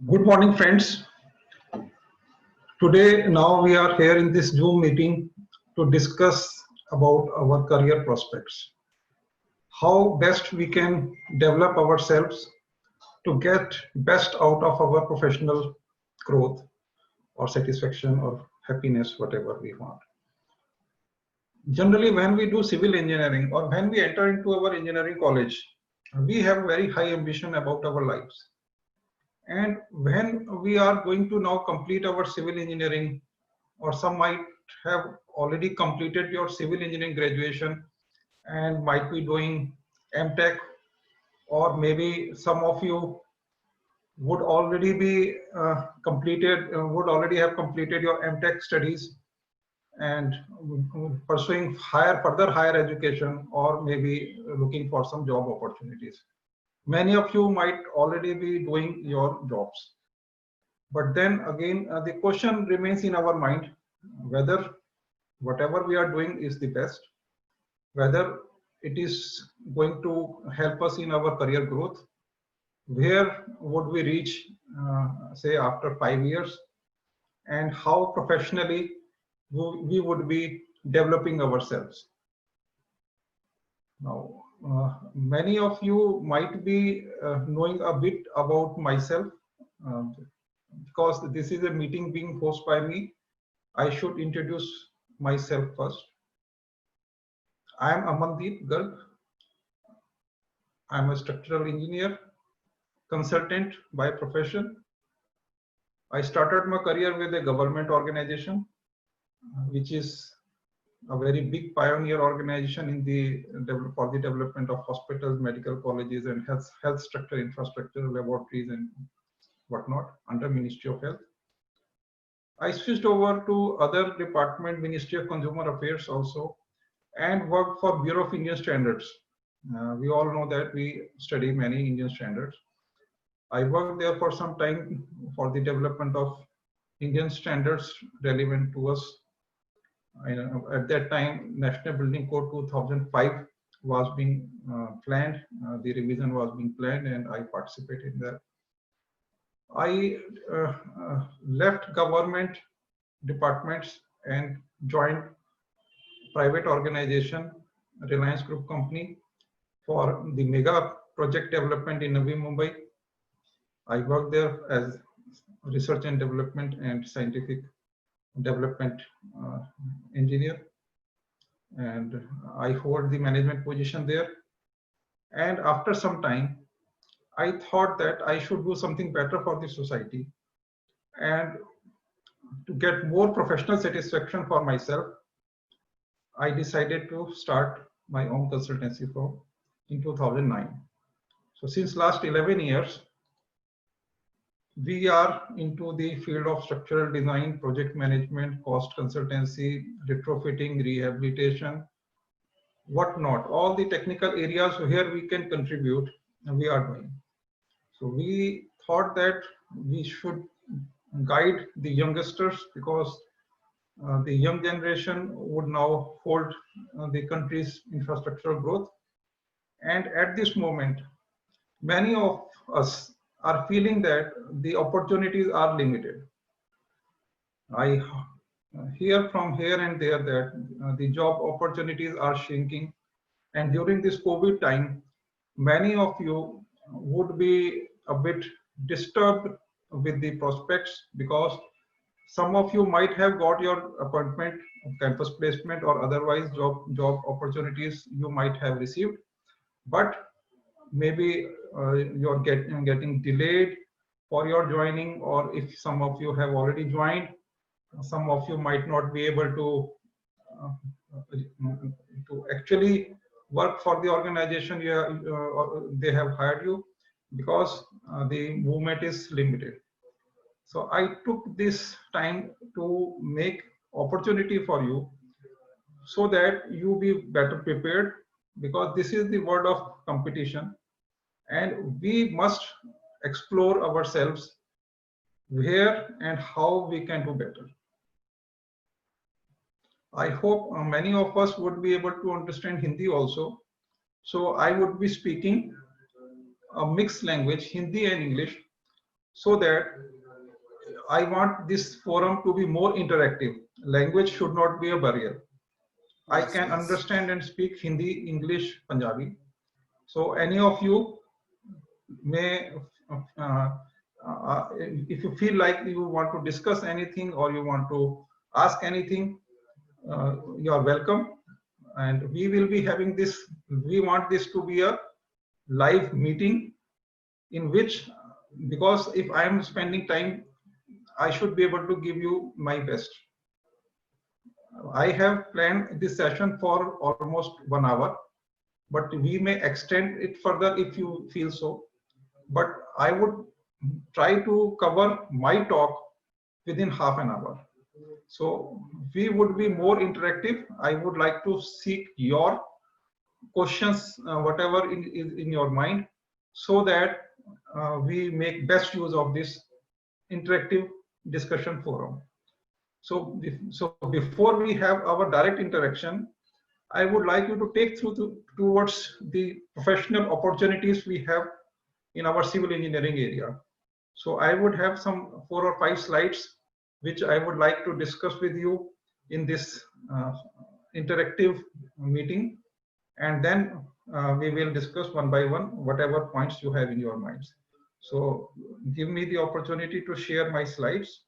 Good morning, friends. Today, now we are here in this Zoom meeting to discuss about our career prospects. How best we can develop ourselves to get best out of our professional growth or satisfaction or happiness, whatever we want. Generally, when we do civil engineering or when we enter into our engineering college, we have very high ambition about our lives. And when we are going to now complete our civil engineering, or some might have already completed your civil engineering graduation and might be doing MTech, or maybe some of you would already be would already have completed your MTech studies and pursuing further higher education, or maybe looking for some job opportunities. Many of you might already be doing your jobs. But then again, the question remains in our mind whether whatever we are doing is the best, whether it is going to help us in our career growth, where would we reach, say, after 5 years, and how professionally we would be developing ourselves. Now, many of you might be knowing a bit about myself. Because this is a meeting being hosted by me, I should introduce myself first. I am Amandeep Garg. I am a structural engineer, consultant by profession. I started my career with a government organization, which is a very big pioneer organization in for the development of hospitals, medical colleges, and health structure, infrastructure, laboratories, and whatnot under Ministry of Health. I switched over to other department, Ministry of Consumer Affairs also, and worked for Bureau of Indian Standards. We all know that we study many Indian standards. I worked there for some time for the development of Indian standards relevant to us. At that time, National Building Code 2005 was being planned. The revision was being planned, and I participated in that. I left government departments and joined private organization, Reliance Group Company, for the mega project development in Navi Mumbai. I worked there as research and development and scientific development engineer, and I hold the management position there. And after some time, I thought that I should do something better for the society, and to get more professional satisfaction for myself, I decided to start my own consultancy firm in 2009. So since last 11 years, we are into the field of structural design, project management, cost consultancy, retrofitting, rehabilitation, whatnot. All the technical areas where we can contribute, we are doing. So we thought that we should guide the youngsters, because the young generation would now hold the country's infrastructural growth. And at this moment, many of us are feeling that the opportunities are limited. I hear from here and there that the job opportunities are shrinking. And during this COVID time, many of you would be a bit disturbed with the prospects, because some of you might have got your appointment, campus placement, or otherwise job opportunities you might have received, but maybe you're getting delayed for your joining, or if some of you have already joined, some of you might not be able to actually work for the organization they have hired you, because the movement is limited. So I took this time to make opportunity for you, so that you be better prepared, because this is the world of competition, and we must explore ourselves where and how we can do better. I hope many of us would be able to understand Hindi also. So I would be speaking a mixed language, Hindi and English, so that I want this forum to be more interactive. Language should not be a barrier. I Yes, can yes. understand and speak Hindi, English, Punjabi. So any of you may, if you feel like you want to discuss anything or you want to ask anything, you are welcome. And we will be having this, we want this to be a live meeting in which, because if I am spending time, I should be able to give you my best. I have planned this session for almost 1 hour, but we may extend it further if you feel so. But I would try to cover my talk within half an hour. So we would be more interactive. I would like to seek your questions, whatever is in your mind, so that we make best use of this interactive discussion forum. So before we have our direct interaction, I would like you to take towards the professional opportunities we have in our civil engineering area. So I would have some 4 or 5 slides which I would like to discuss with you in this interactive meeting, and then we will discuss one by one whatever points you have in your minds. So give me the opportunity to share my slides.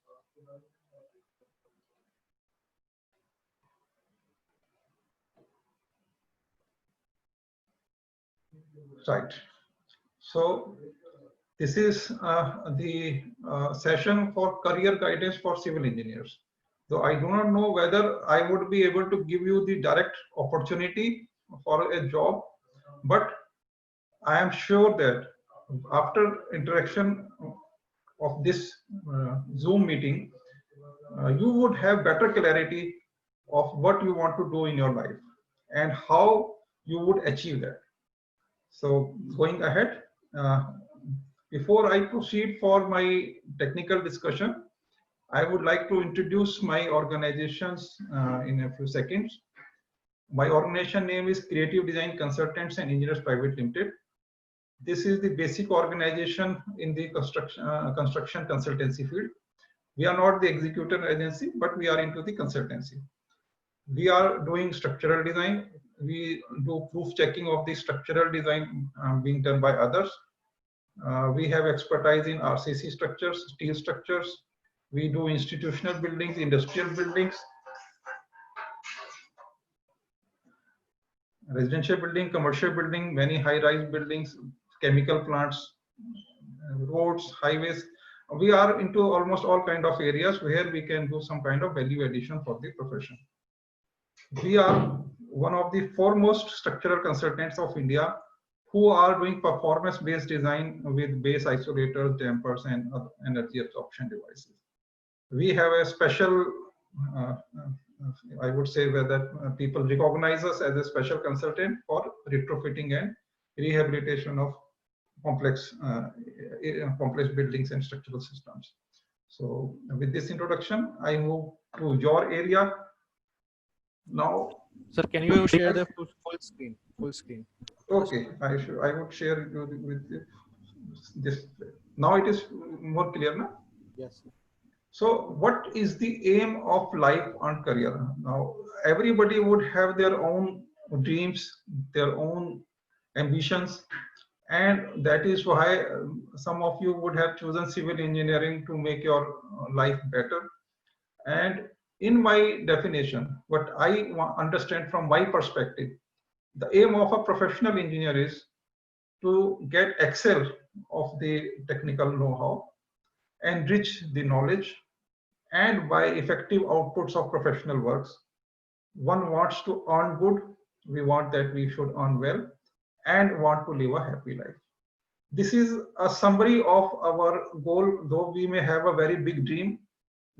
Right. So this is the session for career guidance for civil engineers. So I do not know whether I would be able to give you the direct opportunity for a job, but I am sure that after interaction of this Zoom meeting, you would have better clarity of what you want to do in your life and how you would achieve that. So going ahead, before I proceed for my technical discussion, I would like to introduce my organizations in a few seconds. My organization name is Creative Design Consultants and Engineers Private Limited. This is the basic organization in the construction consultancy field. We are not the executor agency, but we are into the consultancy. We are doing structural design. We do proof checking of the structural design being done by others. We have expertise in RCC structures, steel structures. We do institutional buildings, industrial buildings, residential building, commercial building, many high-rise buildings, chemical plants, roads, highways. We are into almost all kind of areas where we can do some kind of value addition for the profession. We are one of the foremost structural consultants of India who are doing performance-based design with base isolators, dampers, and energy absorption devices. We have a special, I would say, that people recognize us as a special consultant for retrofitting and rehabilitation of complex buildings and structural systems. So with this introduction, I move to your area now. Sir, can you share the full screen? Full screen. Okay, I would share it with this. Now it is more clear now. Yes. So what is the aim of life and career? Now everybody would have their own dreams, their own ambitions, and that is why some of you would have chosen civil engineering to make your life better. And in my definition, what I understand from my perspective, the aim of a professional engineer is to get excel of the technical know-how, enrich the knowledge, and by effective outputs of professional works. One wants to earn good, we want that we should earn well, and want to live a happy life. This is a summary of our goal. Though we may have a very big dream,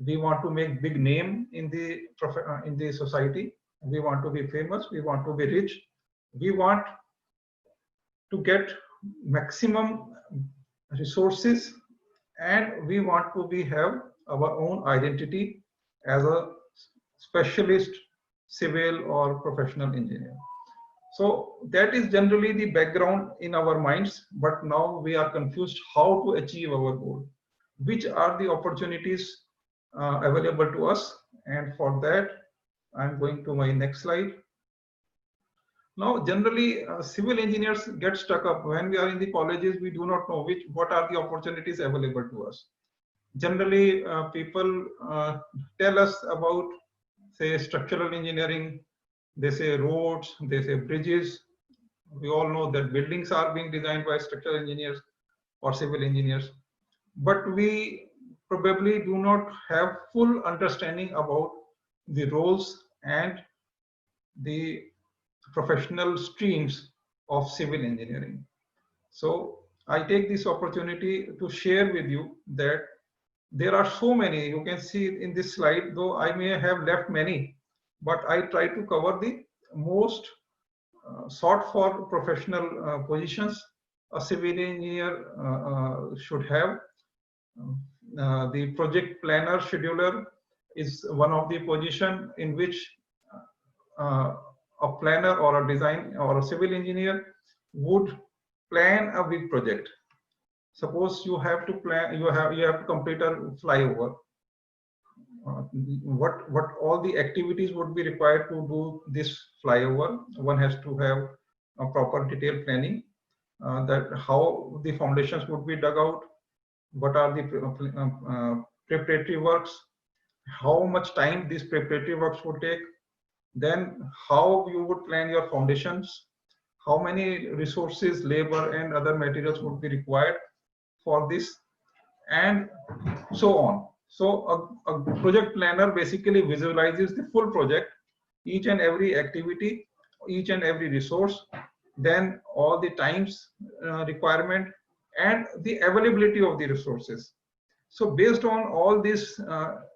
we want to make big name in the society. We want to be famous. We want to be rich. We want to get maximum resources, and we want to have our own identity as a specialist civil or professional engineer. So that is generally the background in our minds, but now we are confused how to achieve our goal. which are the opportunities available to us. And for that, I'm going to my next slide. Now, generally, civil engineers get stuck up when we are in the colleges. We do not know what are the opportunities available to us. Generally, people tell us about, say, structural engineering. They say roads, they say bridges. We all know that buildings are being designed by structural engineers or civil engineers, but we probably do not have full understanding about the roles and the professional streams of civil engineering. So I take this opportunity to share with you that there are so many. You can see in this slide, though I may have left many, but I try to cover the most sought for professional positions a civil engineer should have. The project planner scheduler is one of the position in which uh, a planner or a design or a civil engineer would plan a big project. Suppose you have to plan, you have to complete a flyover. What all the activities would be required to do this flyover? One has to have a proper detailed planning, that how the foundations would be dug out, what are the preparatory works, how much time these preparatory works would take, then how you would plan your foundations, how many resources, labor and other materials would be required for this, and so on. So a project planner basically visualizes the full project, each and every activity, each and every resource, then all the times requirement and the availability of the resources. So based on all this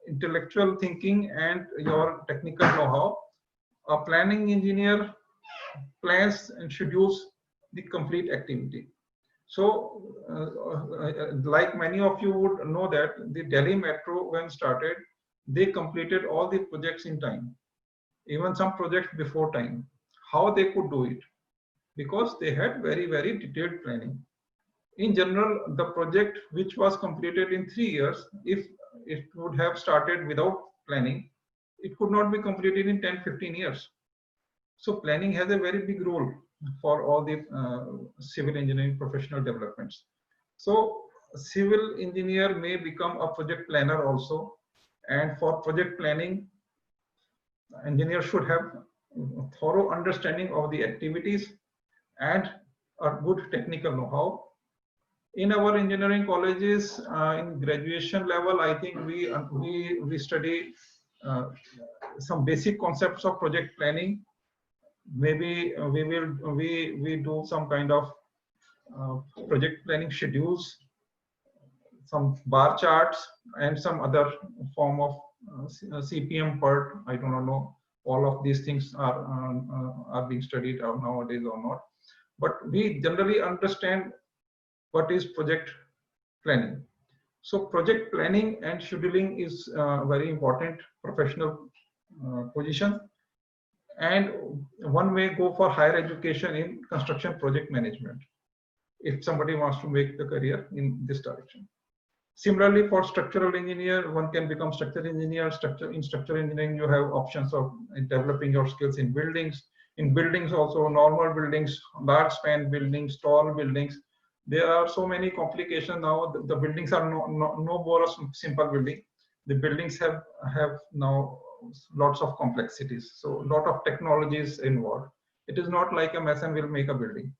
intellectual thinking and your technical know-how, a planning engineer plans and schedules the complete activity. So, like many of you would know that the Delhi Metro, when started, they completed all the projects in time, even some projects before time. How they could do it? Because they had very, very detailed planning. In general, the project which was completed in 3 years, if it would have started without planning, it could not be completed in 10, 15 years. So planning has a very big role for all the civil engineering professional developments. So civil engineer may become a project planner also. And for project planning, engineer should have a thorough understanding of the activities and a good technical know-how. In our engineering colleges, in graduation level, I think we study some basic concepts of project planning. Maybe we do some kind of project planning schedules, some bar charts, and some other form of CPM part. I do not know all of these things are being studied nowadays or not, but we generally understand what is project planning. So project planning and scheduling is very important professional position, and one may go for higher education in construction project management if somebody wants to make the career in this direction. Similarly, for structural engineer, one can become structural engineer. In structural engineering, you have options of developing your skills in buildings. In buildings also, normal buildings, large span buildings, tall buildings. There are so many complications now. The buildings are no more a simple building. The buildings have now lots of complexities. So a lot of technologies involved. It is not like a mason will make a building.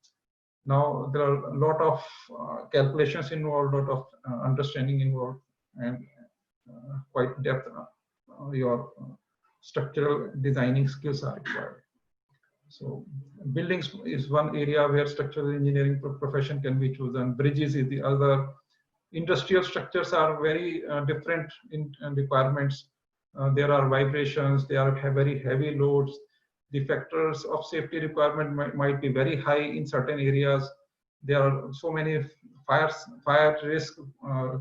Now there are a lot of calculations involved, a lot of understanding involved, and quite depth. Your structural designing skills are required. So buildings is one area where structural engineering profession can be chosen. Bridges is the other. Industrial structures are very different in requirements. There are vibrations, there are very heavy loads. The factors of safety requirement might be very high in certain areas. There are so many fire risk,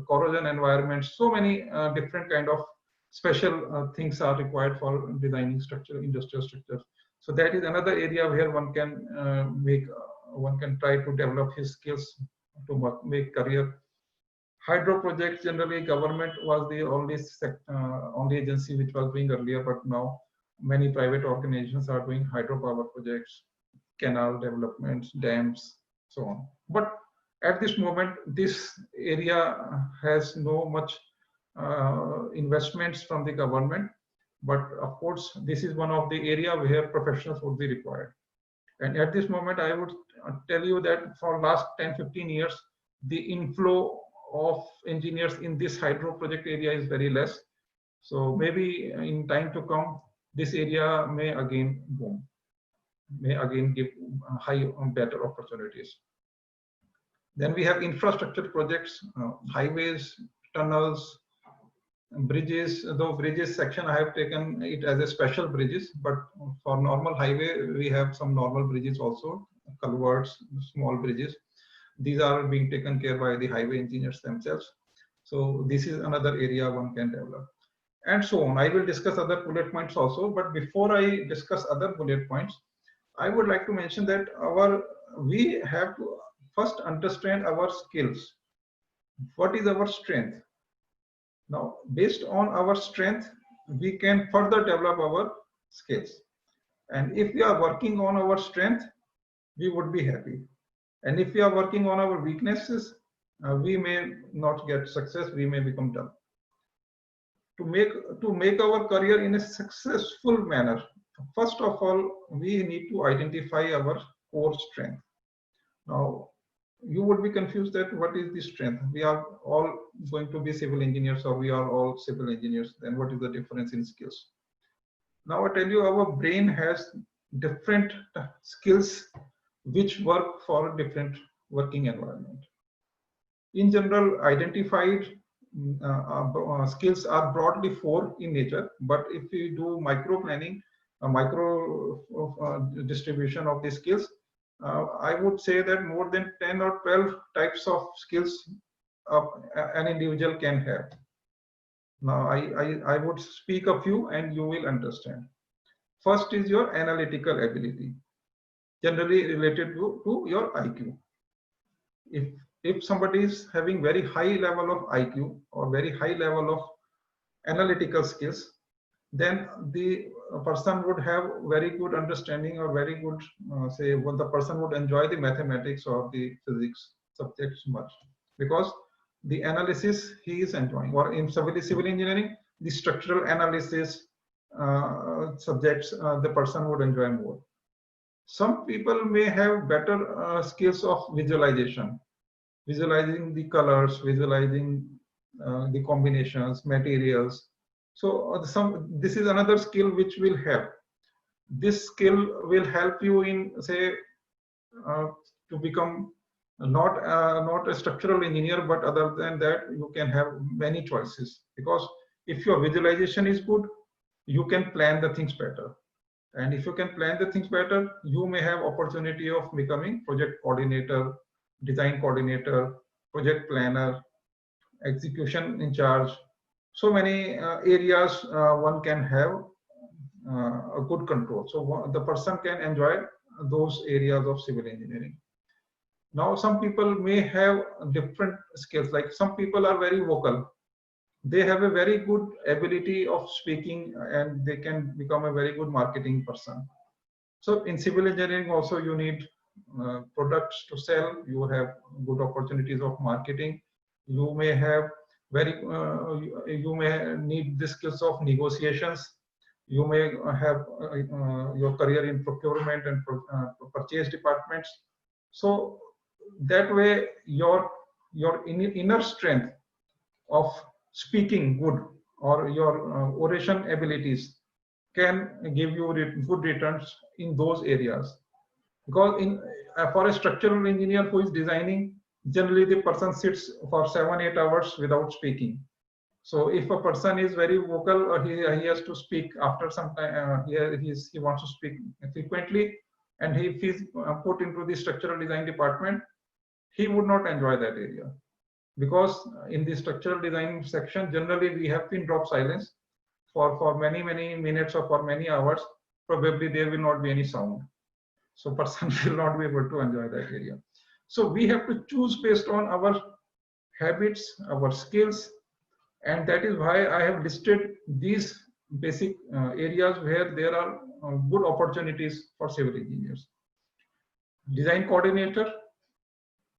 corrosion environments, so many different kind of special things are required for designing industrial structures. So that is another area where one can one can try to develop his skills to make career. Hydro projects, generally government was the only agency which was doing earlier, but now many private organizations are doing hydropower projects, canal developments, dams, so on. But at this moment, this area has no much investments from the government. But of course, this is one of the area where professionals would be required. And at this moment, I would tell you that for last 10-15 years, the inflow of engineers in this hydro project area is very less. So maybe in time to come, this area may again boom, may again give better opportunities. Then we have infrastructure projects, highways, tunnels, bridges. Though bridges section I have taken it as a special bridges, but for normal highway we have some normal bridges also, culverts, small bridges. These are being taken care by the highway engineers themselves. So this is another area one can develop, and so on. I will discuss other bullet points also, but before I discuss other bullet points, I would like to mention that we have to first understand our skills. What is our strength? Now, based on our strength, we can further develop our skills. And if we are working on our strength, we would be happy. And if we are working on our weaknesses, we may not get success, we may become dull. To make our career in a successful manner, first of all, we need to identify our core strength. Now, you would be confused that what is the strength? We are all going to be civil engineers, or we are all civil engineers. Then what is the difference in skills? Now I tell you, our brain has different skills which work for different working environment. In general, identified skills are broadly 4 in nature, but if we do micro planning, a micro distribution of the skills, I would say that more than 10 or 12 types of skills an individual can have. Now, I would speak a few and you will understand. First is your analytical ability, generally related to your IQ. If somebody is having very high level of IQ or very high level of analytical skills, then the person would have very good understanding, or very good say when the person would enjoy the mathematics or the physics subjects much, because the analysis he is enjoying. Or in civil engineering, the structural analysis subjects the person would enjoy more. Some people may have better skills of visualization, visualizing the colors, visualizing the combinations, materials. So this is another skill which will help. This skill will help you in, say, to become not a structural engineer, but other than that, you can have many choices. Because if your visualization is good, you can plan the things better. And if you can plan the things better, you may have opportunity of becoming project coordinator, design coordinator, project planner, execution in charge. So many areas one can have a good control. So the person can enjoy those areas of civil engineering. Now, some people may have different skills. Like some people are very vocal. They have a very good ability of speaking, and they can become a very good marketing person. So in civil engineering also, you need products to sell. You have good opportunities of marketing. You may have you may need the skills of negotiations. You may have your career in procurement and purchase departments. So that way, your inner strength of speaking good, or your oration abilities, can give you good returns in those areas. Because for a structural engineer who is designing, generally the person sits for 7-8 hours without speaking. So if a person is very vocal, or he has to speak after some time, he wants to speak frequently, and if he's put into the structural design department, he would not enjoy that area. Because in the structural design section, generally we have pin drop silence for many minutes or for many hours. Probably there will not be any sound, so person will not be able to enjoy that area. So we have to choose based on our habits, our skills, and that is why I have listed these basic areas where there are good opportunities for civil engineers. Design coordinator.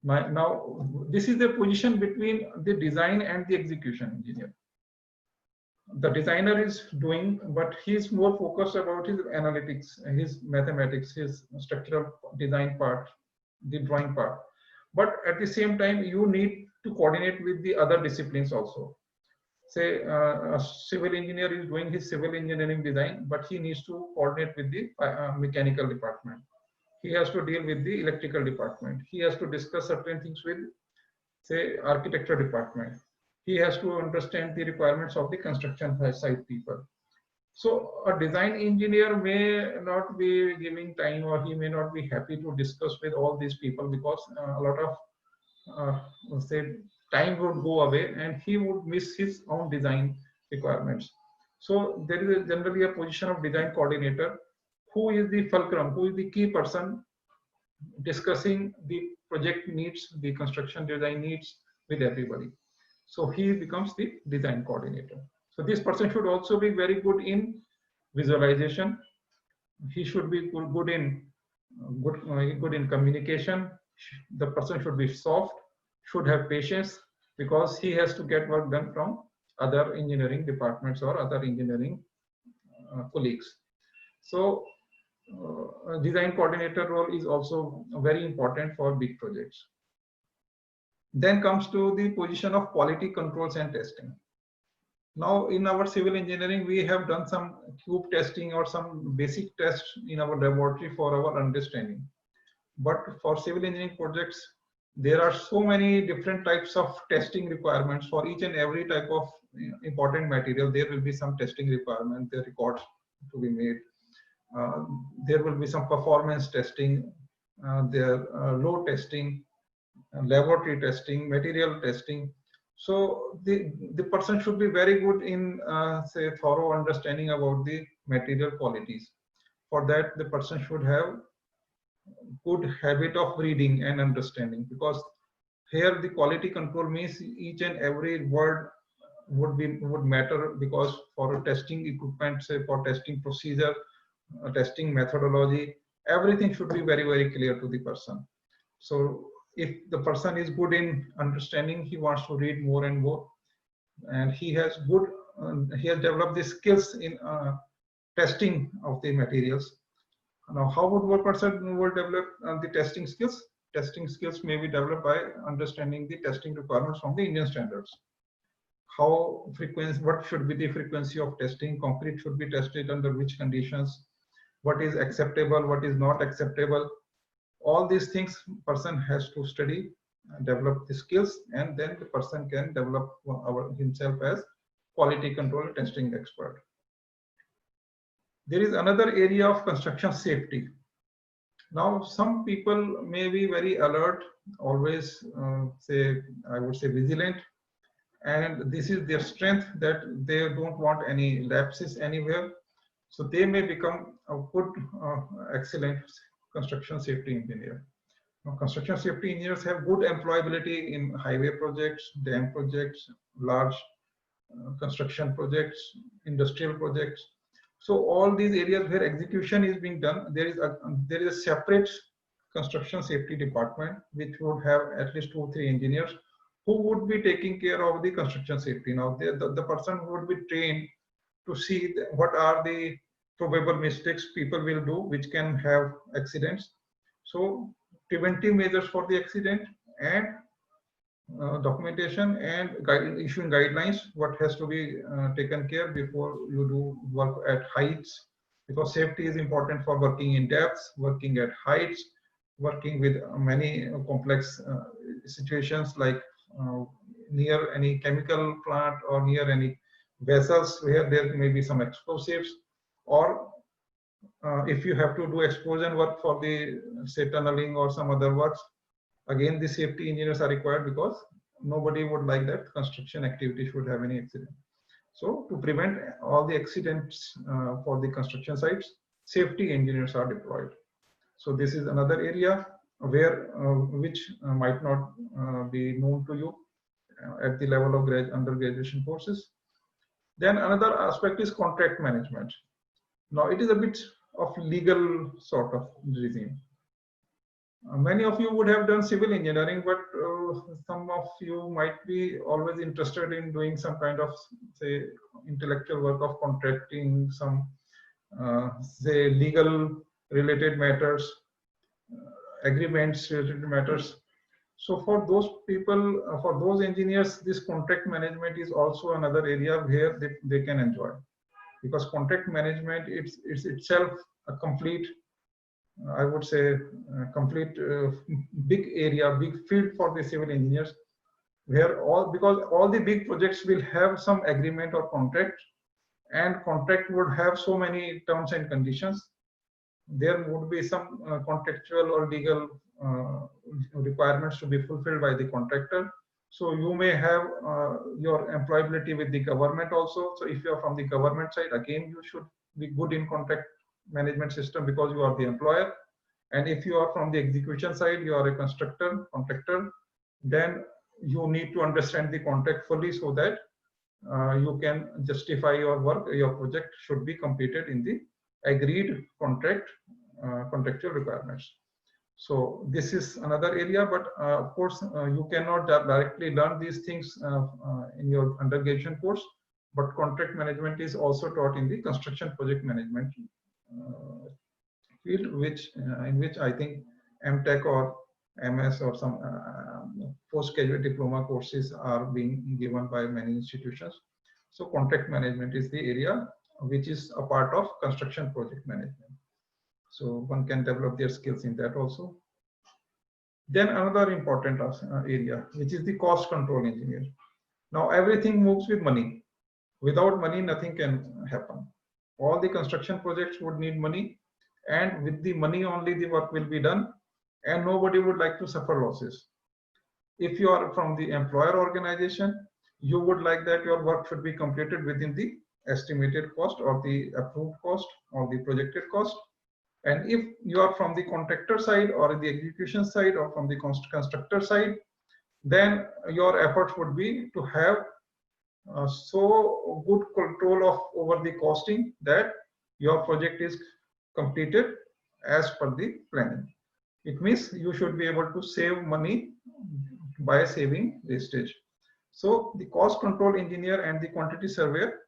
Now, this is the position between the design and the execution engineer. The designer is doing, but he's more focused about his analytics, his mathematics, his structural design part, the drawing part. But at the same time, you need to coordinate with the other disciplines also. Say a civil engineer is doing his civil engineering design, but he needs to coordinate with the mechanical department. He has to deal with the electrical department. He has to discuss certain things with, say, architecture department. He has to understand the requirements of the construction site people. So a design engineer may not be giving time, or he may not be happy to discuss with all these people, because a lot of say time would go away and he would miss his own design requirements. So there is generally a position of design coordinator, who is the fulcrum, who is the key person discussing the project needs, the construction design needs with everybody. So he becomes the design coordinator. So this person should also be very good in visualization. He should be good in communication. The person should be soft, should have patience, because he has to get work done from other engineering departments or other engineering colleagues. So design coordinator role is also very important for big projects. Then comes to the position of quality controls and testing. Now in our civil engineering, we have done some cube testing or some basic tests in our laboratory for our understanding. But for civil engineering projects, there are so many different types of testing requirements for each and every type of important material. There will be some testing requirement, the records to be made. There will be some performance testing, load testing, laboratory testing, material testing. So the person should be very good in say thorough understanding about the material qualities. For that, the person should have good habit of reading and understanding, because here the quality control means each and every word would matter, because for a testing equipment, say for testing procedure, testing methodology, everything should be very, very clear to the person. So if the person is good in understanding, he wants to read more and more, and he has developed the skills in testing of the materials. Now, how would one person will develop the testing skills? Testing skills may be developed by understanding the testing requirements from the Indian standards. What should be the frequency of testing? Concrete should be tested under which conditions? What is acceptable? What is not acceptable? All these things person has to study, develop the skills, and then the person can develop himself as quality control testing expert. There is another area of construction safety. Now, some people may be very alert, always I would say vigilant, and this is their strength, that they don't want any lapses anywhere. So they may become a good, excellent construction safety engineer. Now, construction safety engineers have good employability in highway projects, dam projects, large construction projects, industrial projects. So all these areas where execution is being done, there is a separate construction safety department which would have at least 2 or 3 engineers who would be taking care of the construction safety. Now the person would be trained to see what are the probable mistakes people will do which can have accidents. So preventive measures for the accident, and documentation, and issuing guidelines what has to be taken care before you do work at heights, because safety is important for working in depths, working at heights, working with many complex situations, like near any chemical plant or near any vessels where there may be some explosives, or if you have to do explosion work for the, say, tunneling or some other works. Again, the safety engineers are required, because nobody would like that construction activity should have any accident. So to prevent all the accidents for the construction sites, safety engineers are deployed. So this is another area where which might not be known to you. at the level of undergraduation courses. Then another aspect is contract management. Now it is a bit of legal sort of regime. Many of you would have done civil engineering, but some of you might be always interested in doing some kind of, say, intellectual work of contracting, some say legal related matters, agreements related matters. So for those people, for those engineers, this contract management is also another area where they can enjoy, because contract management it's itself a complete, I would say, complete big area, big field for the civil engineers, where because all the big projects will have some agreement or contract, and contract would have so many terms and conditions. There would be some contractual or legal requirements to be fulfilled by the contractor. So you may have your employability with the government also. So if you are from the government side, again, you should be good in contract management system because you are the employer. And if you are from the execution side, you are a contractor, then you need to understand the contract fully so that you can justify your work. Your project should be completed in the agreed contractual requirements. So this is another area, but of course you cannot directly learn these things in your undergraduate course, but contract management is also taught in the construction project management field, in which I think MTech or MS or some postgraduate diploma courses are being given by many institutions. So contract management is the area which is a part of construction project management. So one can develop their skills in that also. Then another important area, which is the cost control engineer. Now everything moves with money. Without money, nothing can happen. All the construction projects would need money, and with the money only the work will be done, and nobody would like to suffer losses. If you are from the employer organization, you would like that your work should be completed within the estimated cost or the approved cost or the projected cost. And if you are from the contractor side or the execution side or from the constructor side, then your efforts would be to have so good control of over the costing that your project is completed as per the planning. It means you should be able to save money by saving wastage. So the cost control engineer and the quantity surveyor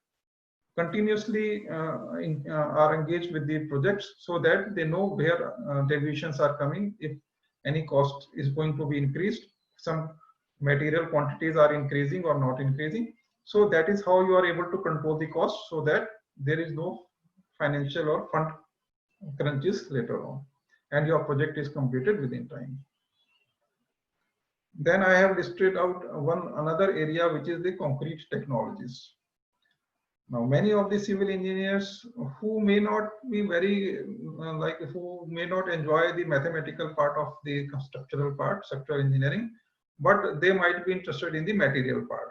continuously are engaged with the projects so that they know where deviations are coming, if any cost is going to be increased, some material quantities are increasing or not increasing. So that is how you are able to control the cost so that there is no financial or fund crunches later on, and your project is completed within time. Then I have listed out another area, which is the concrete technologies. Now, many of the civil engineers who may not be very who may not enjoy the mathematical part of the structural part, structural engineering, but they might be interested in the material part.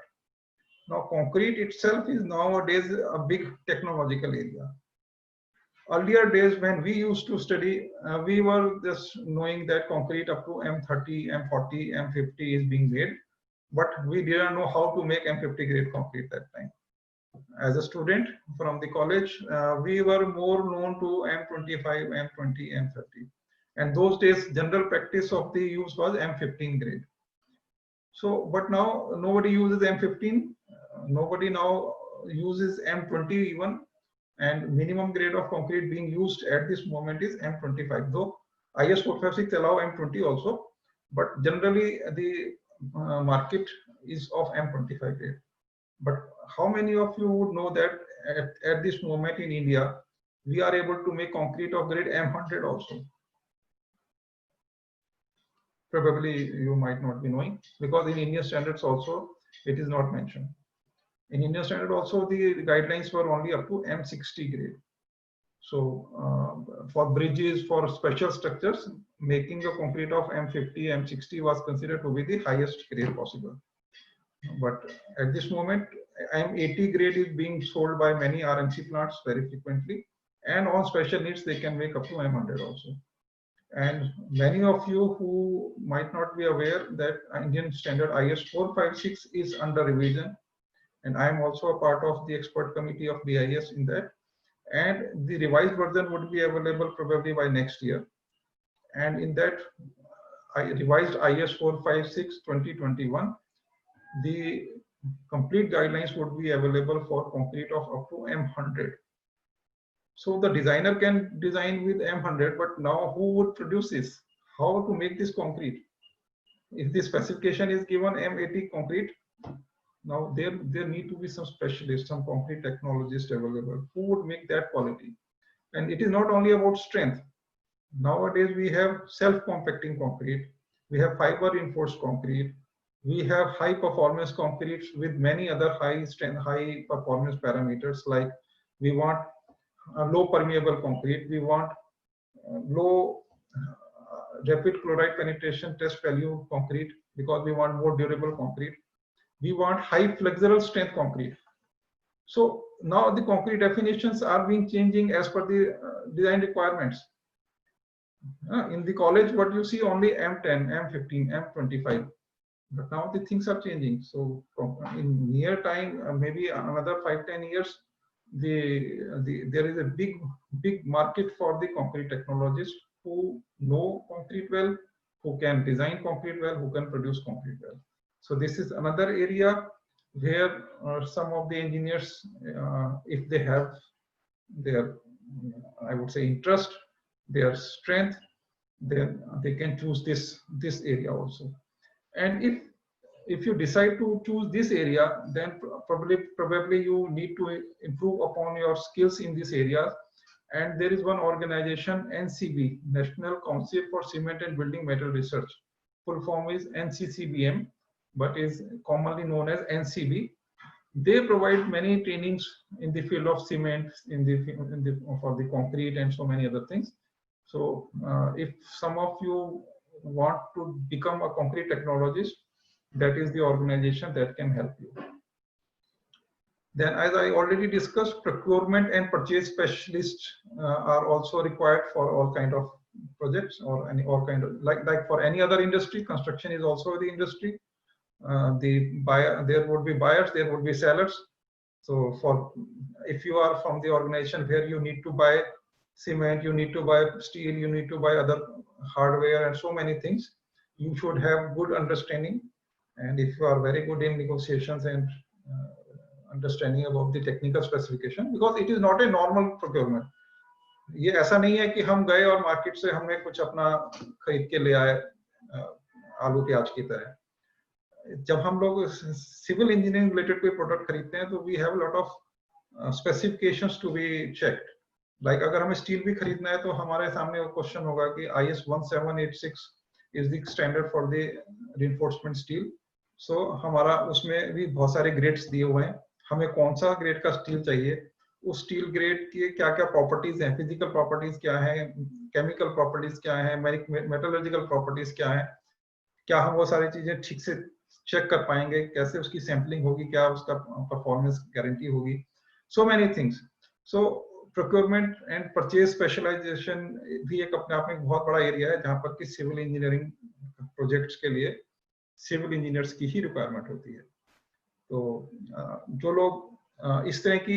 Now, concrete itself is nowadays a big technological area. Earlier days when we used to study, we were just knowing that concrete up to M30, M40, M50 is being made, but we didn't know how to make M50 grade concrete that time. As a student from the college, we were more known to M25, M20, M30. And those days, general practice of the use was M15 grade. So, but now nobody uses M15. Nobody now uses M20 even. And minimum grade of concrete being used at this moment is M25. Though IS 456 allow M20 also, but generally the market is of M25 grade. But how many of you would know that at this moment in India, we are able to make concrete of grade M100 also? Probably you might not be knowing, because in Indian standards also it is not mentioned. In Indian standard also the guidelines were only up to M60 grade. So for bridges, for special structures, making the concrete of M50, M60 was considered to be the highest grade possible. But at this moment, M80 grade is being sold by many RMC plants very frequently, and on special needs they can make up to M100 also. And many of you who might not be aware that Indian standard IS 456 is under revision, and I am also a part of the expert committee of BIS in that. And the revised version would be available probably by next year. And in that I revised IS 456 2021, the complete guidelines would be available for concrete of up to M100. So the designer can design with M100, but now who would produce this? How to make this concrete? If the specification is given M80 concrete, now there need to be some specialists, some concrete technologists available who would make that quality. And it is not only about strength. Nowadays we have self-compacting concrete, we have fiber reinforced concrete, we have high performance concrete with many other high strength, high performance parameters, like we want low permeable concrete, we want low rapid chloride penetration test value concrete because we want more durable concrete. We want high flexural strength concrete. So now the concrete definitions are being changing as per the design requirements. In the college, what you see only M10, M15, M25. But now the things are changing. So in near time, maybe another 5-10 years, there is a big market for the concrete technologists who know concrete well, who can design concrete well, who can produce concrete well. So this is another area where some of the engineers, if they have their, I would say, interest, their strength, then they can choose this area also. And if you decide to choose this area, then probably you need to improve upon your skills in this area. And there is one organization, NCB, National Council for Cement and Building Material Research. Full form is NCCBM, but is commonly known as NCB. They provide many trainings in the field of cement, for the concrete and so many other things. So if some of you want to become a concrete technologist, that is the organization that can help you. Then, as I already discussed, procurement and purchase specialists are also required for all kind of projects, or kind of like for any other industry. Construction is also the industry. The buyer, there would be buyers, there would be sellers. So if you are from the organization where you need to buy cement, you need to buy steel, you need to buy other hardware and so many things, you should have good understanding. And if you are very good in negotiations and understanding about the technical specification, because it is not a normal procurement. ये ऐसा नहीं है कि हम गए और market से हमने कुछ अपना खरीद के ले आए आलू प्याज की तरह. जब हम लोग सिविल इंजीनियरिंग रिलेटेड कोई प्रोडक्ट खरीदते हैं तो we have lot of specifications to be checked. Like अगर हमें स्टील भी खरीदना है तो हमारे सामने वो क्वेश्चन होगा कि IS 1786 is the standard for the reinforcement steel. So हमारा उसमें भी बहुत सारे ग्रेड्स दिए हुए हैं, हमें कौन सा ग्रेड का स्टील चाहिए, उस स्टील ग्रेड की क्या क्या प्रॉपर्टीज हैं, फिजिकल प्रॉपर्टीज क्या है, केमिकल प्रॉपर्टीज क्या है, मेटलर्जिकल प्रॉपर्टीज क्या है, क्या हम वो सारी चीजें ठीक से चेक कर पाएंगे, कैसे उसकी सैंपलिंग होगी, क्या उसका परफॉर्मेंस गारंटी होगी, so many things. So procurement and purchase specialization भी एक अपने आप में बहुत बड़ा एरिया है जहां पर कि सिविल इंजीनियरिंग प्रोजेक्ट्स के लिए सिविल इंजीनियर्स की ही रिक्वायरमेंट होती है. तो जो लोग इस तरह की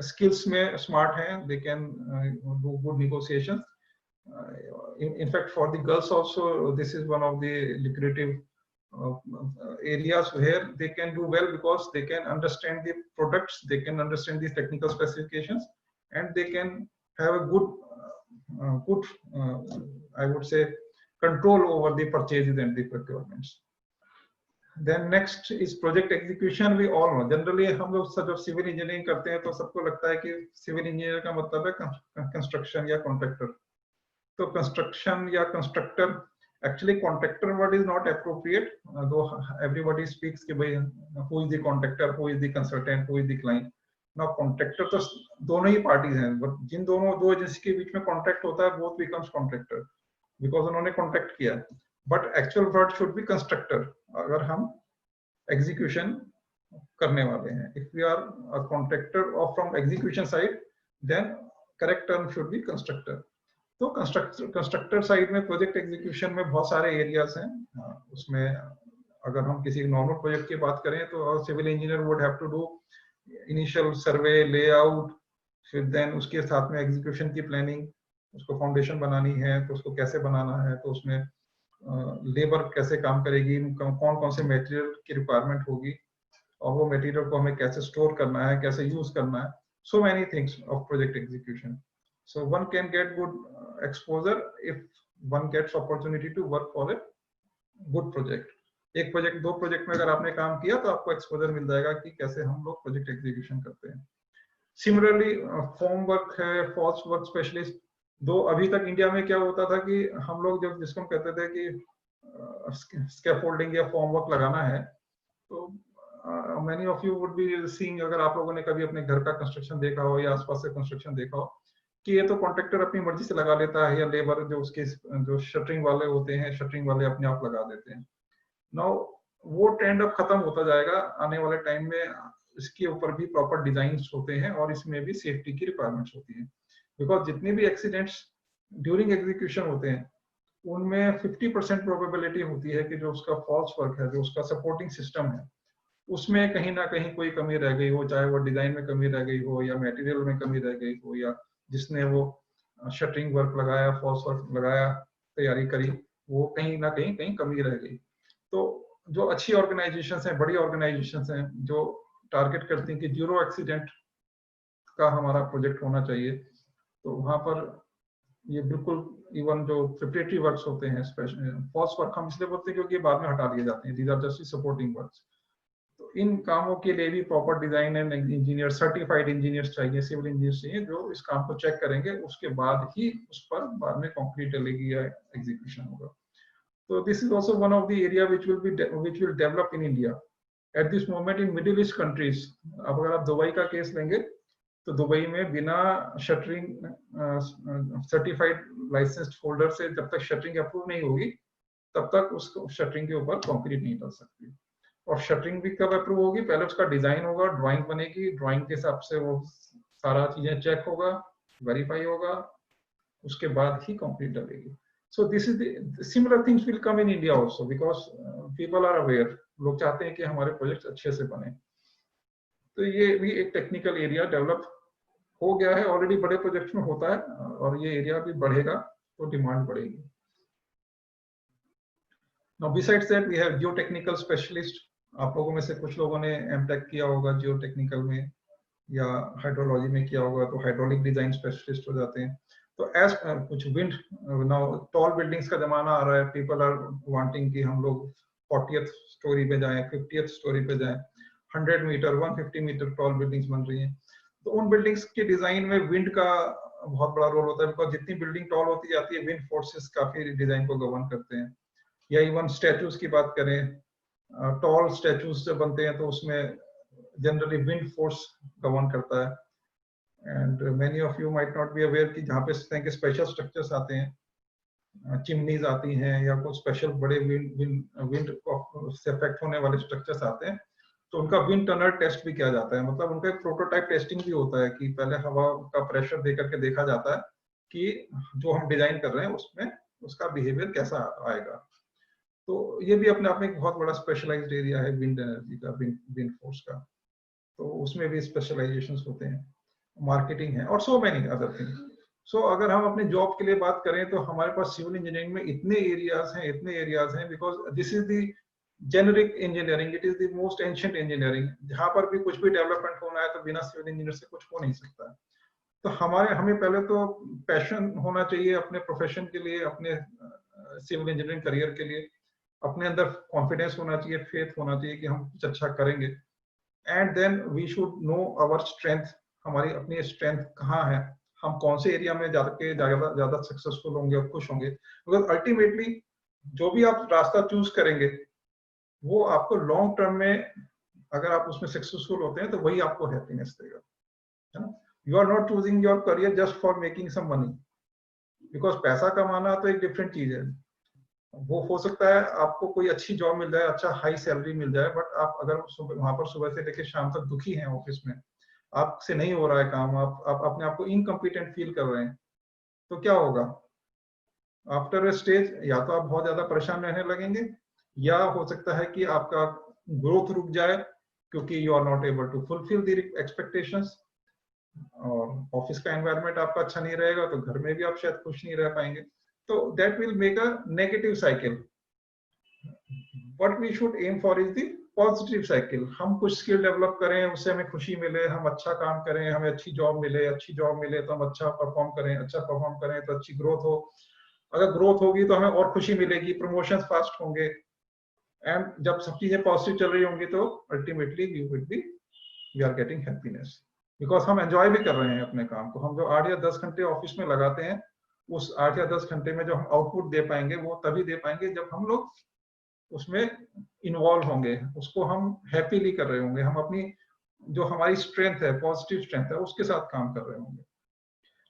स्किल्स में स्मार्ट हैं, they can do good negotiation. In fact, for the girls also, this is one of the lucrative areas where they can do well, because they can understand the products, they can understand the technical specifications, and they can have a good I would say control over the purchases and the procurements. Then next is project execution. We all know generally हम लोग जब civil engineering करते हैं तो सबको लगता है कि सिविल इंजीनियर का मतलब है कंस्ट्रक्शन या कॉन्ट्रैक्टर. तो कंस्ट्रक्शन या constructor, actually contractor word is not appropriate, दो एवरीबॉडी स्पीक्स कि भाई who is the contractor, who is the consultant, who is the client. Now contractor तो दोनों ही पार्टीज हैं, बट जिन दो एजेंसी के बीच में कॉन्ट्रैक्ट होता है बोथ बिकम्स कॉन्ट्रैक्टर बिकॉज उन्होंने कॉन्ट्रैक्ट किया. But actual word should be constructor अगर हम एग्जीक्यूशन करने वाले हैं. If we are a contractor और from execution side, then correct term should be constructor. तो कंस्ट्रक्टर साइड में प्रोजेक्ट एग्जीक्यूशन में बहुत सारे एरियाज हैं। उसमें अगर हम किसी नॉर्मल प्रोजेक्ट की बात करें तो civil engineer would have to do initial survey, layout, फिर देन उसके साथ में एग्जीक्यूशन की प्लानिंग, उसको फाउंडेशन बनानी है तो उसको कैसे बनाना है, तो उसमें लेबर कैसे काम करेगी, कौन कौन से मटेरियल की रिक्वायरमेंट होगी, और वो मटेरियल को हमें कैसे स्टोर करना है, कैसे यूज करना है। So many things of project execution. So one can get good exposure if one gets opportunity to work for a good project. एक प्रोजेक्ट, दो प्रोजेक्ट में अगर आपने काम किया तो आपको एक्सपोजर मिल जाएगा कि कैसे हम लोग प्रोजेक्ट एग्जीक्यूशन करते हैं। सिमिलरली फॉर्म वर्क है, फॉल्स वर्क स्पेशलिस्ट, दो अभी तक इंडिया में क्या होता था कि हम लोग जब जिसको हम कहते थे कि स्कैफोल्डिंग या फॉर्म वर्क लगाना है, तो many of you would be seeing, अगर आप लोगों ने कभी अपने घर का कंस्ट्रक्शन देखा हो या आसपास से कंस्ट्रक्शन देखा हो, कि ये तो कॉन्ट्रैक्टर अपनी मर्जी से लगा लेता है या लेबर जो उसके जो शटरिंग वाले होते हैं, शटरिंग वाले अपने आप लगा देते हैं। नाउ वो ट्रेंड अब खत्म होता जाएगा आने वाले टाइम में। इसके ऊपर भी प्रॉपर डिजाइन होते हैं और इसमें भी सेफ्टी की रिक्वायरमेंट्स होती है, बिकॉज जितने भी एक्सीडेंट्स ड्यूरिंग एग्जीक्यूशन होते हैं उनमें 50% प्रोबेबिलिटी होती है कि जो उसका फॉल्स वर्क है, जो उसका सपोर्टिंग सिस्टम है, उसमें कहीं ना कहीं कोई कमी रह गई हो, चाहे वो डिजाइन में कमी रह गई हो या मटेरियल में कमी रह गई हो, या जिसने वो शटरिंग वर्क लगाया, फॉल्स वर्क लगाया, तैयारी करी, वो कहीं ना कहीं कमी रह गई। तो जो अच्छी ऑर्गेनाइजेशंस हैं, बड़ी ऑर्गेनाइजेशंस हैं जो टारगेट करती हैं कि जीरो एक्सीडेंट का हमारा प्रोजेक्ट होना चाहिए, तो वहां पर ये बिल्कुल इवन जो प्रिपरेटरी वर्क्स होते हैं, फॉल्स वर्क हम इसलिए बोलते हैं क्योंकि बाद में हटा दिए जाते हैं, these are just supporting works. तो इन कामों के लिए भी proper design and engineer, certified engineers चाहिए, सिविल इंजीनियर्स चाहिए जो इस काम को चेक करेंगे, उसके बाद ही उस पर बाद में कंक्रीट डलेगी या एग्जीक्यूशन होगा। तो this is also one of the area which will develop in India at this moment in middle east countries. अब अगर आप दुबई का केस लेंगे तो दुबई में बिना शटरिंग सर्टिफाइड लाइसेंस्ड होल्डर से जब तक शटरिंग अप्रूव नहीं होगी तब तक उस शटरिंग के ऊपर कंक्रीट नहीं डल सकती। और शटरिंग भी कब अप्रूव होगी, पहले उसका डिजाइन होगा, ड्राइंग बनेगी, ड्राइंग के हिसाब से वो सारा चीजें चेक होगा, वेरीफाई होगा, उसके बाद ही कंक्रीट डलेगी। So this is similar things will come in India also because people are aware, लोग चाहते हैं कि हमारे प्रोजेक्ट अच्छे से बने। तो ये भी एक टेक्निकल एरिया डेवलप हो गया है ऑलरेडी, बड़े प्रोजेक्ट्स में होता है, और ये एरिया भी बढ़ेगा तो डिमांड बढ़ेगी। Now besides that we have geotechnical specialist। आप लोगों में से कुछ लोगों ने एमटेक किया होगा जियोटेक्निकल में या हाइड्रोलॉजी में किया होगा, तो हाइड्रोलिक डिजाइन स्पेशलिस्ट हो जाते हैं। तो एज कुछ विंड, नाउ टॉल बिल्डिंग्स का जमाना आ रहा है, पीपल आर वांटिंग कि हम लोग 40th स्टोरी पे जाएं, 50th स्टोरी पे जाएं, 100 मीटर 150 मीटर टॉल बिल्डिंग्स बन रही हैं। तो उन बिल्डिंग्स के डिजाइन में विंड का बहुत बड़ा रोल होता है, बिकॉज जितनी बिल्डिंग टॉल होती जाती है विंड फोर्सेस काफी डिजाइन को गवर्न करते हैं। या इवन स्टैचूज की बात करें, टॉल स्टैचूज जब बनते हैं तो उसमें जनरली विंड फोर्स गवर्न करता है। And many of you might not be aware कि जहाँ पे इस तरह के स्पेशल स्ट्रक्चर्स आते हैं, चिमनीज आती हैं या कुछ स्पेशल बड़े विंड से अफेक्ट होने वाले स्ट्रक्चर्स आते हैं, तो उनका विंड टनल टेस्ट भी किया जाता है। मतलब उनका एक प्रोटोटाइप टेस्टिंग भी होता है कि पहले हवा का प्रेशर दे करके देखा जाता है कि जो हम डिजाइन कर रहे हैं उसमें उसका बिहेवियर कैसा आएगा। तो ये भी अपने आप में एक बहुत बड़ा स्पेशलाइज्ड एरिया है विंड एनर्जी का, विंड फोर्स का। तो उसमें भी स्पेशलाइजेशंस होते हैं, मार्केटिंग है और सो मेनी अदर थिंग्स। सो अगर हम अपने जॉब के लिए बात करें तो हमारे पास सिविल इंजीनियरिंग में इतने एरियाज हैं because this is the generic engineering, it is the most ancient engineering. जहां पर भी कुछ भी डेवलपमेंट होना है तो बिना सिविल इंजीनियर से कुछ हो नहीं सकता। तो हमें पहले तो पैशन होना चाहिए अपने प्रोफेशन के लिए, अपने सिविल इंजीनियरिंग करियर के लिए, अपने अंदर कॉन्फिडेंस होना चाहिए, फेथ होना चाहिए कि हम कुछ अच्छा करेंगे। And then we should know our strength, हमारी अपनी स्ट्रेंथ कहाँ है, हम कौन से एरिया में जाके ज्यादा सक्सेसफुल होंगे और खुश होंगे। बिकॉज अल्टीमेटली जो भी आप रास्ता चूज करेंगे वो आपको लॉन्ग टर्म में, अगर आप उसमें सक्सेसफुल होते हैं तो वही आपको हैप्पीनेस देगा, है ना। You are not choosing your career just for making some money, because पैसा कमाना तो एक डिफरेंट चीज है। वो हो सकता है आपको कोई अच्छी जॉब मिल जाए, अच्छा हाई सैलरी मिल जाए, बट आप अगर वहां पर सुबह से लेकर शाम तक दुखी हैं ऑफिस में, आपसे नहीं हो रहा है काम, आप अपने आप को इनकम्पिटेंट फील कर रहे हैं, तो क्या होगा? आफ्टर अ स्टेज या तो आप बहुत ज्यादा परेशान रहने लगेंगे, या हो सकता है कि आपका ग्रोथ रुक जाए क्योंकि you are not able to fulfil the expectations, और ऑफिस का एनवायरनमेंट आपका अच्छा नहीं रहेगा तो घर में भी आप शायद खुश नहीं रह पाएंगे। तो that will make a negative cycle. What we should aim for is the positive cycle. हम कुछ स्किल डेवलप करें, उससे हमें खुशी मिले, हम अच्छा काम करें, हमें अच्छी जॉब मिले तो हम अच्छा परफॉर्म करें, अच्छा परफॉर्म करें तो अच्छी ग्रोथ हो, अगर ग्रोथ होगी तो हमें और खुशी मिलेगी, प्रमोशन फास्ट होंगे, एंड जब सब चीजें पॉजिटिव चल रही होंगी तो ultimately we are getting happiness, because हम एंजॉय भी कर रहे हैं अपने काम को। हम जो 8 या 10 घंटे ऑफिस में लगाते हैं, उस 8 या 10 घंटे में जो हम आउटपुट दे पाएंगे वो तभी दे पाएंगे जब हम लोग उसमें इन्वॉल्व होंगे, उसको हम हैप्पीली कर रहे होंगे, हम अपनी जो हमारी स्ट्रेंथ है, पॉजिटिव स्ट्रेंथ है, उसके साथ काम कर रहे होंगे।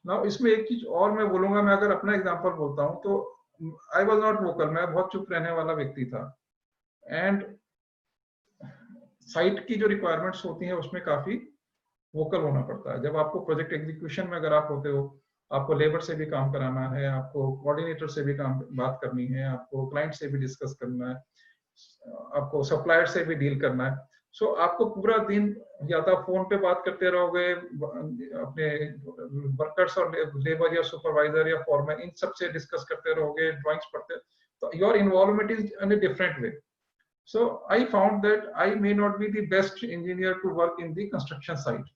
ना इसमें एक चीज और मैं बोलूंगा, मैं अगर अपना एग्जांपल बोलता हूं तो आई वाज नॉट वोकल, मैं बहुत चुप रहने वाला व्यक्ति था, एंड साइट की जो रिक्वायरमेंट्स होती हैं उसमें काफी वोकल होना पड़ता है। जब आपको प्रोजेक्ट एग्जीक्यूशन में अगर आप होते हो, आपको लेबर से भी काम कराना है, आपको कोऑर्डिनेटर से भी काम बात करनी है, आपको क्लाइंट से भी डिस्कस करना है, आपको सप्लायर से भी डील करना है। सो आपको पूरा दिन या तो फोन पे बात करते रहोगे अपने वर्कर्स और लेबर या सुपरवाइजर या फॉरमैन, इन सब से डिस्कस करते रहोगे, ड्राइंग्स पढ़ते, तो your involvement is in a different way. So I found that I may not be the best engineer to work in the construction site.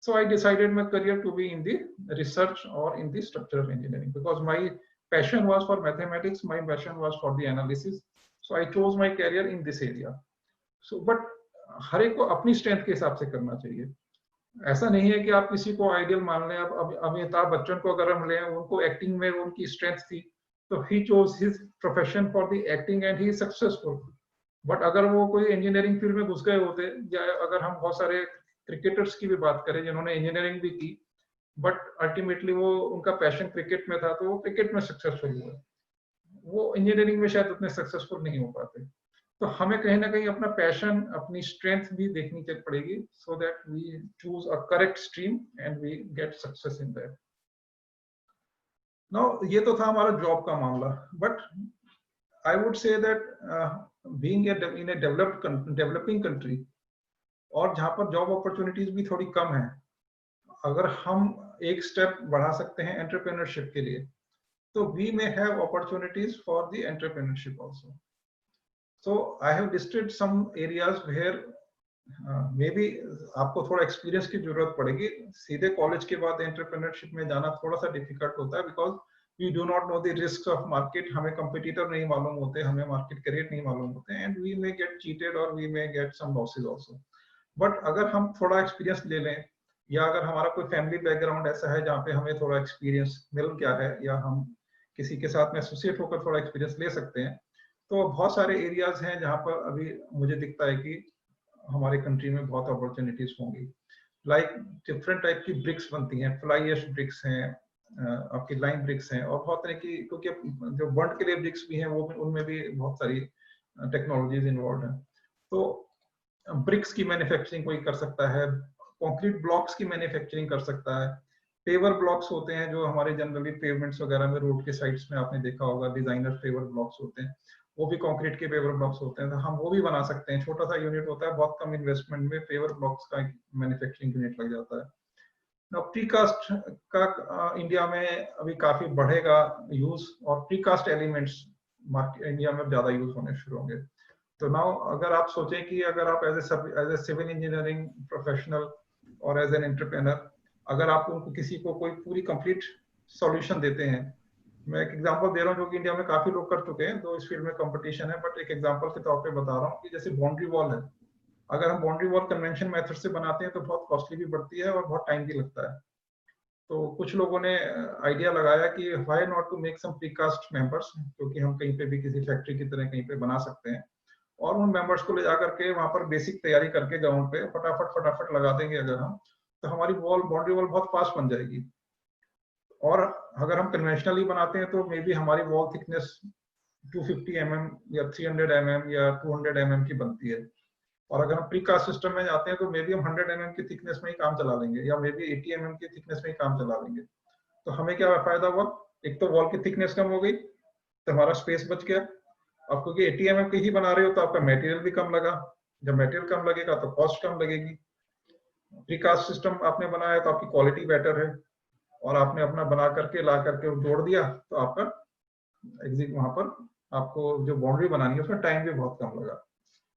So I decided my career to be in the research or in the structural engineering, because my passion was for mathematics, my passion was for the analysis. So I chose my career in this area. So but हर एक को अपनी strength के हिसाब से करना चाहिए। ऐसा नहीं है कि आप किसी को आइडियल मान लें। अब अमिताभ बच्चन को अगर हम लें, उनको एक्टिंग में उनकी स्ट्रेंथ थी, तो he chose his profession for the acting and he is successful. But अगर वो कोई इंजीनियरिंग फील्ड में घुस गए होते, या अगर हम बहुत सारे क्रिकेटर्स की भी बात करें जिन्होंने इंजीनियरिंग भी की, बट अल्टीमेटली वो उनका पैशन क्रिकेट में था, तो वो क्रिकेट में सक्सेसफुल हुए, वो इंजीनियरिंग में शायद उतने सक्सेसफुल नहीं हो पाते। तो हमें कहीं ना कहीं अपना पैशन, अपनी स्ट्रेंथ भी देखनी पड़ेगी, so that we choose a correct stream and we get success in that. Now ये तो था हमारा जॉब का मामला, but I would say that being in a developing country, और जहां पर जॉब अपॉर्चुनिटीज भी थोड़ी कम है, अगर हम एक स्टेप बढ़ा सकते हैं एंटरप्रेन्योरशिप के लिए, तो we may have opportunities for the entrepreneurship also. So I have listed some areas where maybe आपको थोड़ा एक्सपीरियंस की जरूरत पड़ेगी। सीधे कॉलेज के बाद एंटरप्रेन्योरशिप में जाना थोड़ा सा डिफिकल्ट होता है, because we do not know the risk of market. हमें कंपटीटर नहीं मालूम होते, हमें मार्केट के रेट नहीं मालूम होते, and we may get cheated और we may get some losses also. But अगर हम थोड़ा एक्सपीरियंस ले लें, या अगर हमारा कोई फैमिली बैकग्राउंड ऐसा है जहाँ पे हमें थोड़ा एक्सपीरियंस मिल गया है, या हम किसी के साथ में एसोसिएट होकर थोड़ा एक्सपीरियंस ले सकते हैं, तो बहुत सारे एरियाज हैं जहाँ पर अभी मुझे दिखता है कि हमारे कंट्री में बहुत अपॉर्चुनिटीज होंगी। लाइक डिफरेंट टाइप की ब्रिक्स बनती हैं, फ्लाई एश ब्रिक्स हैं, आपकी लाइन ब्रिक्स हैं, और बहुत तरह की, क्योंकि जो बर्न के लिए ब्रिक्स भी हैं, वो उनमें भी बहुत सारी टेक्नोलॉजीज इन्वॉल्व हैं। तो ब्रिक्स की मैन्युफैक्चरिंग कोई कर सकता है, कंक्रीट ब्लॉक्स की मैन्युफैक्चरिंग कर सकता है, पेवर ब्लॉक्स होते हैं जो हमारे जनरली पेवमेंट्स वगैरह में, रोड के साइड्स में आपने देखा होगा, डिजाइनर पेवर ब्लॉक्स होते हैं, वो भी कंक्रीट के पेवर ब्लॉक्स होते हैं, तो हम वो भी बना सकते हैं। छोटा सा यूनिट होता है, बहुत कम इन्वेस्टमेंट में पेवर ब्लॉक्स का मैन्युफैक्चरिंग यूनिट लग जाता है। प्रीकास्ट का इंडिया में अभी काफी बढ़ेगा यूज, और प्रीकास्ट एलिमेंट्स मार्केट इंडिया में ज्यादा यूज होने शुरू होंगे। तो नाउ अगर आप सोचें कि अगर आप as a civil engineering professional और एज एन एंटरप्रेन्योर, अगर आप उनको किसी को कोई पूरी कंप्लीट सॉल्यूशन देते हैं, मैं एक एग्जांपल दे रहा हूँ जो कि इंडिया में काफी लोग कर चुके हैं, तो इस फील्ड में कंपटीशन है, बट एक एग्जांपल के तौर पे बता रहा हूँ कि जैसे बाउंड्री वॉल है, अगर हम बाउंड्री वॉल कन्वेंशन मेथड से बनाते हैं तो बहुत कॉस्टली भी पड़ती है और बहुत टाइम भी लगता है। तो कुछ लोगों ने आइडिया लगाया कि why not to make some precast members, क्योंकि हम कहीं पे भी किसी फैक्ट्री की तरह कहीं पे बना सकते हैं, और उन मेंबर्स को ले जाकर के वहां पर बेसिक तैयारी करके ग्राउंड पे फटाफट लगा देंगे अगर हम, तो हमारी वॉल, बाउंड्री वॉल बहुत फास्ट बन जाएगी। और अगर हम कन्वेंशनली बनाते हैं तो मे बी हमारी वॉल थिकनेस 250 mm या 300 mm या 200 mm की बनती है, और अगर हम प्रीकास्ट सिस्टम में जाते हैं तो मे बी हम 100 mm की थिकनेस में ही काम चला लेंगे, या मे बी 80 mm की थिकनेस में ही काम चला लेंगे। तो हमें क्या फायदा हुआ, एक तो वॉल की थिकनेस कम हो गई तो हमारा स्पेस बच गया। अब क्योंकि एटीएम ही बना रहे हो तो आपका मटेरियल भी कम लगा, जब मटेरियल कम लगेगा तो कॉस्ट कम लगेगी। प्रीकास्ट सिस्टम आपने बनाया तो आपकी क्वालिटी बेटर है, और आपने अपना बना करके ला करके जोड़ दिया तो आपका एग्जिट वहां पर आपको जो बाउंड्री बनानी है उसमें टाइम भी बहुत कम लगा।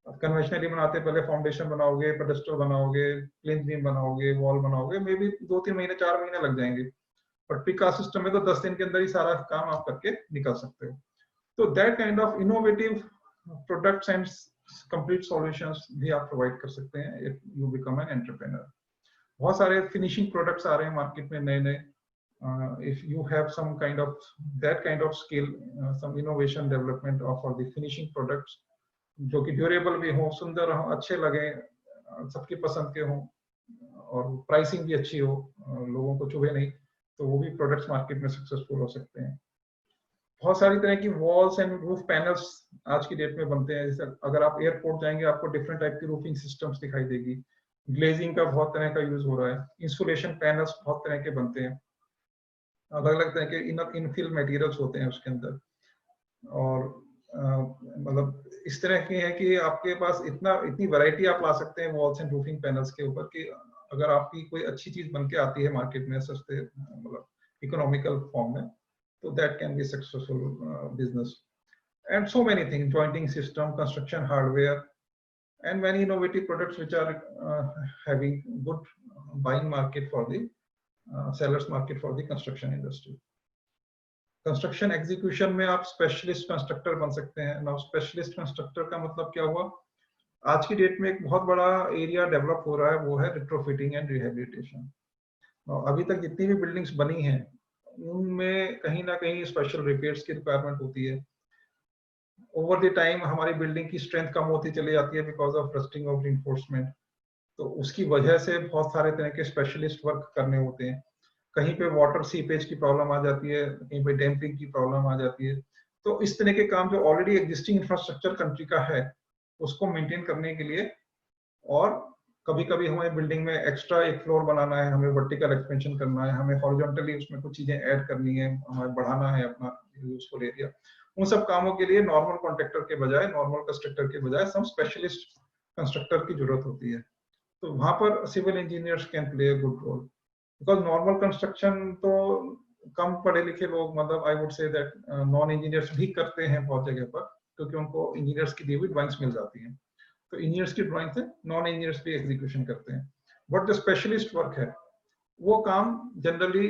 कन्वेंशनली बनाते पहले फाउंडेशन बनाओगे, पेडेस्टल बनाओगे, प्लिंथ बीम बनाओगे, वॉल बनाओगे, मे बी 2-3 महीने 4 महीने लग जाएंगे, बट प्रीकास्ट सिस्टम में तो 10 दिन के अंदर ही सारा काम आप करके निकल सकते हो। तो that kind of innovative products and complete solutions भी आप प्रोवाइड कर सकते हैं if you become an entrepreneur. बहुत सारे फिनिशिंग प्रोडक्ट्स आ रहे हैं मार्केट में नए नए। if you have some kind of that kind of skill, some innovation development of for the finishing products जो कि ड्यूरेबल भी हो, सुंदर हो, अच्छे लगे, सबकी पसंद के हो, और प्राइसिंग भी अच्छी हो, लोगों को चुभे नहीं, तो वो भी प्रोडक्ट्स मार्केट में सक्सेसफुल हो सकते हैं। बहुत सारी तरह की वॉल्स एंड रूफ पैनल्स आज की डेट में बनते हैं। जैसे अगर आप एयरपोर्ट जाएंगे आपको डिफरेंट टाइप की रूफिंग सिस्टम्स दिखाई देगी। ग्लेजिंग का बहुत तरह का यूज हो रहा है, इंसुलेशन पैनल्स बहुत तरह के बनते हैं, अलग अलग तरह के इनफिल मटेरियल्स होते हैं उसके अंदर। और मतलब इस तरह की है कि आपके पास इतनी वैरायटी आप ला सकते हैं वॉल्स एंड रूफिंग पैनल्स के ऊपर कि अगर आपकी कोई अच्छी चीज बन के आती है मार्केट में सस्ते मतलब इकोनॉमिकल फॉर्म में, तो that can be successful business. And so many thing, jointing system, construction hardware, and many innovative products which are having good buying market for the sellers market for the construction industry. Construction execution में आप specialist constructor बन सकते हैं। Now specialist constructor का मतलब क्या हुआ, आज की डेट में एक बहुत बड़ा एरिया डेवलप हो रहा है, वो है रिट्रोफिटिंग एंड रिहेबिलिटेशन। अभी तक जितनी भी बिल्डिंग्स बनी हैं उनमें कहीं ना कहीं स्पेशल रिपेयर्स की रिक्वायरमेंट होती है। ओवर द टाइम हमारी बिल्डिंग की स्ट्रेंथ कम होती चली जाती है because of rusting of reinforcement, तो उसकी वजह से बहुत सारे तरह के स्पेशलिस्ट वर्क करने होते हैं। कहीं पे वाटर सीपेज की प्रॉब्लम आ जाती है, कहीं पे डैम्पिंग की प्रॉब्लम आ जाती है, तो इस तरह के काम जो ऑलरेडी एग्जिस्टिंग इंफ्रास्ट्रक्चर कंट्री का है उसको मेंटेन करने के लिए, और कभी कभी हमें बिल्डिंग में एक्स्ट्रा एक फ्लोर बनाना है, हमें वर्टिकल एक्सपेंशन करना है, हमें हॉरिजॉन्टली उसमें कुछ चीजें ऐड करनी है, हमें बढ़ाना है अपना यूजफुल एरिया, उन सब कामों के लिए नॉर्मल कॉन्ट्रैक्टर के बजाय, नॉर्मल कंस्ट्रक्टर के बजाय सम स्पेशलिस्ट कंस्ट्रक्टर की जरूरत होती है। तो वहां पर civil engineers can play a good role, because normal construction तो कम पढ़े लिखे लोग, मतलब I would say that non engineers भी करते हैं बहुत जगह पर, क्योंकि उनको इंजीनियर्स की दी हुई ड्राइंग्स मिल जाती हैं, तो इंजीनियर्स की ड्राइंग से नॉन इंजीनियर्स भी एग्जीक्यूशन करते हैं। बट जो स्पेशलिस्ट वर्क है वो काम जनरली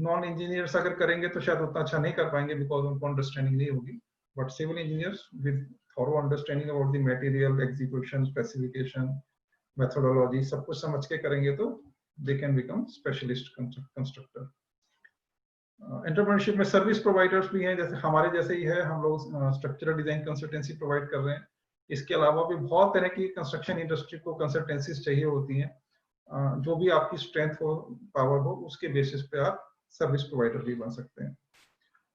नॉन इंजीनियर्स अगर करेंगे तो शायद उतना अच्छा नहीं कर पाएंगे बिकॉज उनको अंडरस्टैंडिंग नहीं होगी। But civil engineers with thorough understanding about the material, execution, specification, methodology सब कुछ समझ के करेंगे तो they can become specialist constructor. Entrepreneurship में सर्विस प्रोवाइडर्स भी हैं, जैसे हमारे जैसे ही है, हम लोग स्ट्रक्चरल डिजाइन कंसल्टेंसी प्रोवाइड कर रहे हैं। इसके अलावा भी बहुत तरह की कंस्ट्रक्शन इंडस्ट्री को कंसल्टेंसीज चाहिए होती हैं, जो भी आपकी स्ट्रेंथ हो, पावर हो, उसके बेसिस पे आप सर्विस प्रोवाइडर भी बन सकते हैं।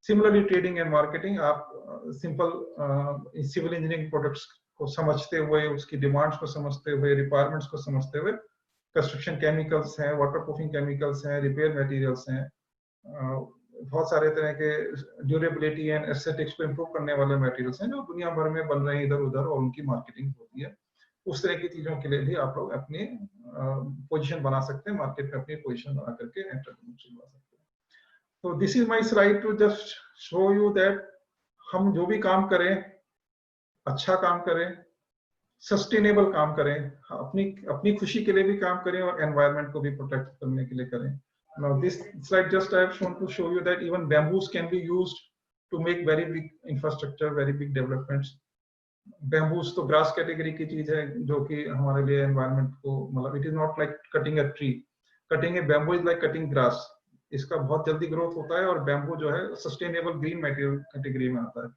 सिमिलरली ट्रेडिंग एंड मार्केटिंग, आप सिंपल सिविल इंजीनियरिंग प्रोडक्ट्स को समझते हुए, उसकी डिमांड्स को समझते हुए, रिक्वायरमेंट्स को समझते हुए, कंस्ट्रक्शन केमिकल्स हैं, वाटर प्रूफिंग केमिकल्स हैं, रिपेयर मटेरियल्स हैं, बहुत सारे तरह के ड्यूरेबिलिटी एंड एस्थेटिक्स को इंप्रूव करने वाले मटेरियल्स हैं जो दुनिया भर में बन रहे हैं इधर उधर, और उनकी मार्केटिंग होती है। उस तरह की चीजों के लिए भी आप लोग अपनी पोजीशन बना सकते हैं, मार्केट में अपनी पोजीशन बना करके एंटरप्रेन्योरशिप बना सकते हैं। तो this is my slide to just show you that हम जो भी काम करें, अच्छा काम करें, सस्टेनेबल काम करें, अपनी खुशी के लिए भी काम करें, और एनवायरनमेंट को भी प्रोटेक्ट करने के लिए करें। Now this slide just I have shown to show you that even bamboos can be used to make very big infrastructure, very big developments. Bamboos तो ग्रास कैटेगरी की चीज है जो कि हमारे लिए एनवायरनमेंट को, मतलब it is not like cutting a tree, cutting A bamboo is like cutting grass. इसका बहुत जल्दी ग्रोथ होता है, और बैम्बू जो है सस्टेनेबल ग्रीन मटेरियल कैटेगरी में आता है।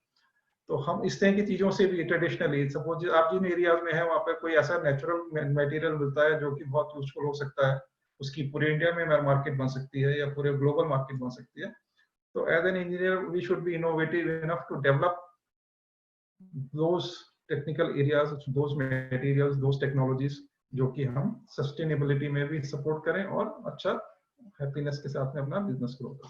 तो हम इस तरह की चीजों से भी ट्रेडिशनली, सपोज आप जिन एरियाज में है वहाँ पे कोई ऐसा नेचुरल मटेरियल मिलता है जो कि बहुत यूजफुल हो सकता है, उसकी पूरे इंडिया में मार्केट बन सकती है या पूरे ग्लोबल मार्केट बन सकती है। तो as an engineer we should be innovative enough to develop those technical areas, those materials, those technologies जो कि हम सस्टेनेबिलिटी में भी सपोर्ट करें और अच्छा हैप्पीनेस के साथ में अपना बिजनेस ग्रो करें।